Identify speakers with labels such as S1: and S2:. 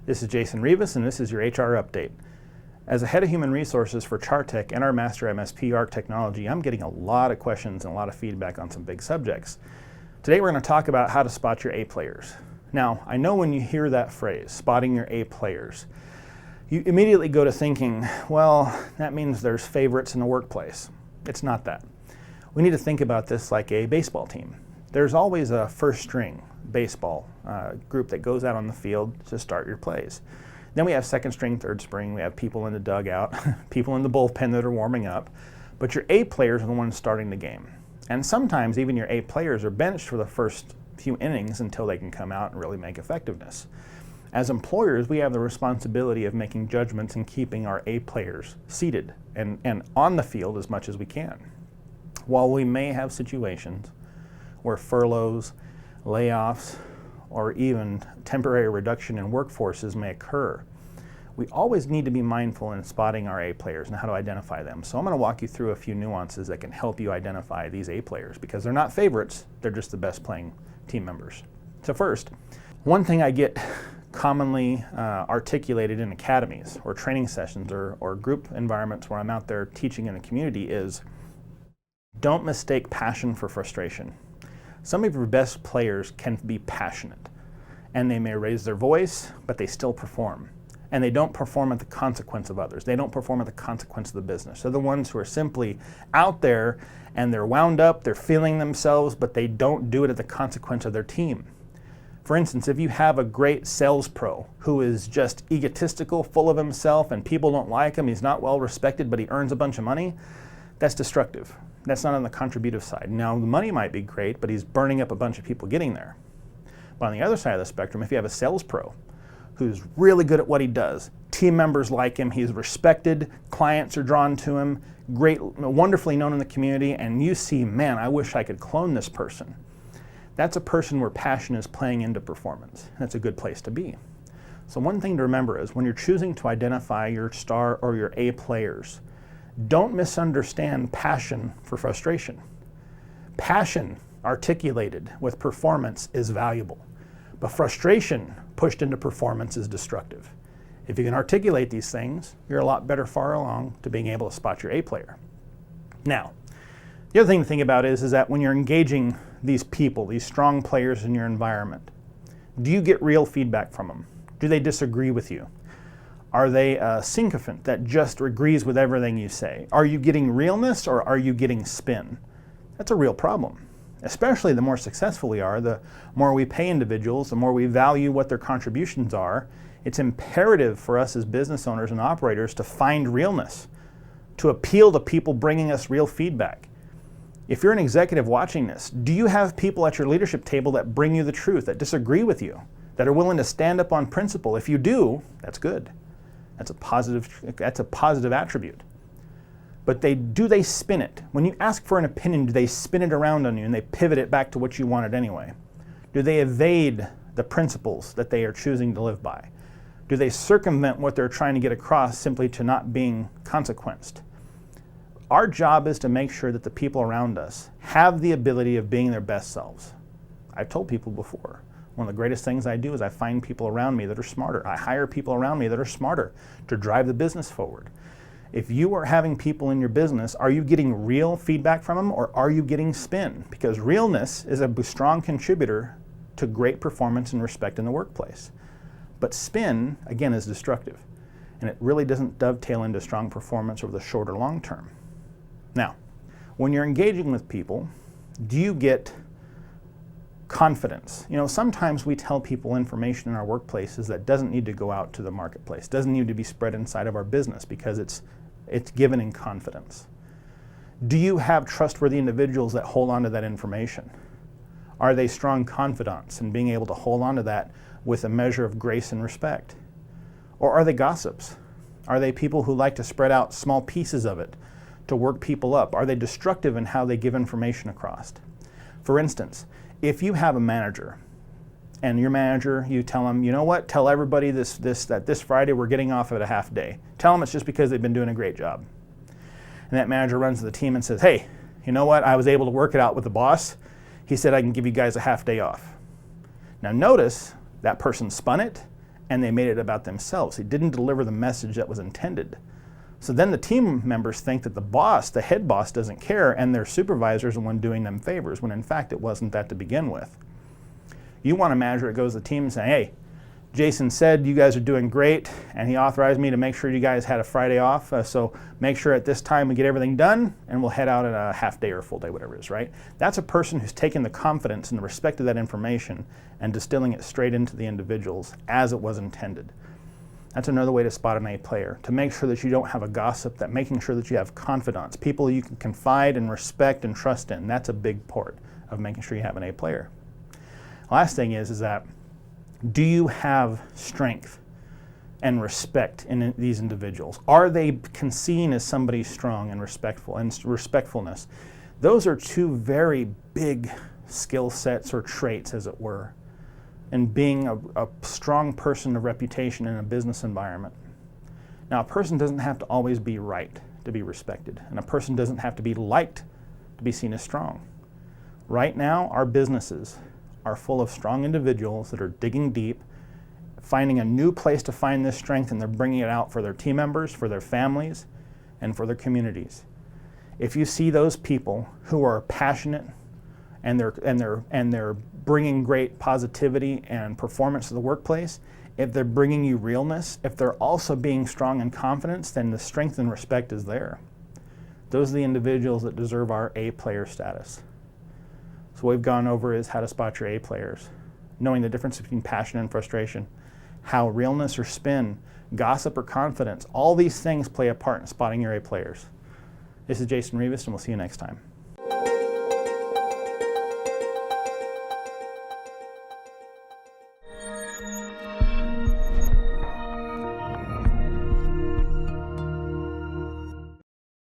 S1: This is Jason Rivas, and this is your HR Update. As a head of human resources for Chartech and our master MSP ARC technology, I'm getting a lot of questions and a lot of feedback on some big subjects. Today we're going to talk about how to spot your A players. Now, I know when you hear that phrase, spotting your A players, you immediately go to thinking, well, that means there's favorites in the workplace. It's not that. We need to think about this like a baseball team. There's always a first string baseball group that goes out on the field to start your plays. Then we have second string, third string, we have people in the dugout, people in the bullpen that are warming up, but your A players are the ones starting the game. And sometimes even your A players are benched for the first few innings until they can come out and really make effectiveness. As employers, we have the responsibility of making judgments and keeping our A players seated and on the field as much as we can. While we may have situations where furloughs, layoffs, or even temporary reduction in workforces may occur, we always need to be mindful in spotting our A players and how to identify them. So I'm going to walk you through a few nuances that can help you identify these A players, because they're not favorites, they're just the best playing team members. So first, one thing I get commonly articulated in academies or training sessions or group environments where I'm out there teaching in the community is, don't mistake passion for frustration. Some of your best players can be passionate, and they may raise their voice, but they still perform. And they don't perform at the consequence of others. They don't perform at the consequence of the business. They're the ones who are simply out there and they're wound up, they're feeling themselves, but they don't do it at the consequence of their team. For instance, if you have a great sales pro who is just egotistical, full of himself, and people don't like him, he's not well respected, but he earns a bunch of money, that's destructive. That's not on the contributive side. Now, the money might be great, but he's burning up a bunch of people getting there. But on the other side of the spectrum, if you have a sales pro who's really good at what he does, team members like him, he's respected, clients are drawn to him, great, wonderfully known in the community, and you see, man, I wish I could clone this person. That's a person where passion is playing into performance. That's a good place to be. So one thing to remember is when you're choosing to identify your star or your A players, don't misunderstand passion for frustration. Passion articulated with performance is valuable, but frustration pushed into performance is destructive. If you can articulate these things, you're a lot better far along to being able to spot your A player. Now, the other thing to think about is that when you're engaging these people, these strong players in your environment, do you get real feedback from them? Do they disagree with you? Are they a sycophant that just agrees with everything you say? Are you getting realness or are you getting spin? That's a real problem. Especially the more successful we are, the more we pay individuals, the more we value what their contributions are. It's imperative for us as business owners and operators to find realness, to appeal to people bringing us real feedback. If you're an executive watching this, do you have people at your leadership table that bring you the truth, that disagree with you, that are willing to stand up on principle? If you do, that's good. That's a positive attribute. But do they spin it? When you ask for an opinion, do they spin it around on you and they pivot it back to what you wanted anyway? Do they evade the principles that they are choosing to live by? Do they circumvent what they're trying to get across simply to not being consequenced? Our job is to make sure that the people around us have the ability of being their best selves. I've told people before, one of the greatest things I do is I find people around me that are smarter. I hire people around me that are smarter to drive the business forward. If you are having people in your business, are you getting real feedback from them or are you getting spin? Because realness is a strong contributor to great performance and respect in the workplace. But spin, again, is destructive. And it really doesn't dovetail into strong performance over the short or long term. Now, when you're engaging with people, do you get confidence? You know, sometimes we tell people information in our workplaces that doesn't need to go out to the marketplace, doesn't need to be spread inside of our business because it's given in confidence. Do you have trustworthy individuals that hold on to that information? Are they strong confidants in being able to hold on to that with a measure of grace and respect? Or are they gossips? Are they people who like to spread out small pieces of it to work people up? Are they destructive in how they give information across? For instance, if you have a manager and your manager, you tell them, you know what, tell everybody that this Friday we're getting off at a half day. Tell them it's just because they've been doing a great job. And that manager runs to the team and says, hey, you know what, I was able to work it out with the boss. He said I can give you guys a half day off. Now notice that person spun it and they made it about themselves. They didn't deliver the message that was intended. So then the team members think that the boss, the head boss, doesn't care, and their supervisor is the one doing them favors, when in fact it wasn't that to begin with. You want a manager that goes to the team and say, hey, Jason said you guys are doing great, and he authorized me to make sure you guys had a Friday off, so make sure at this time we get everything done, and we'll head out at a half day or a full day, whatever it is, right? That's a person who's taken the confidence and the respect of that information and distilling it straight into the individuals as it was intended. That's another way to spot an A player, to make sure that you don't have a gossip, that making sure that you have confidants, people you can confide and respect and trust in. That's a big part of making sure you have an A player. Last thing is that, do you have strength and respect in these individuals? Are they seen as somebody strong and respectful, and respectfulness? Those are two very big skill sets or traits, as it were, in being a strong person of reputation in a business environment. Now, a person doesn't have to always be right to be respected, and a person doesn't have to be liked to be seen as strong. Right now, our businesses are full of strong individuals that are digging deep, finding a new place to find this strength, and they're bringing it out for their team members, for their families, and for their communities. If you see those people who are passionate and they're bringing great positivity and performance to the workplace, if they're bringing you realness, if they're also being strong in confidence, then the strength and respect is there. Those are the individuals that deserve our A player status. So what we've gone over is how to spot your A players, knowing the difference between passion and frustration, how realness or spin, gossip or confidence, all these things play a part in spotting your A players. This is Jason Rivas, and we'll see you next time.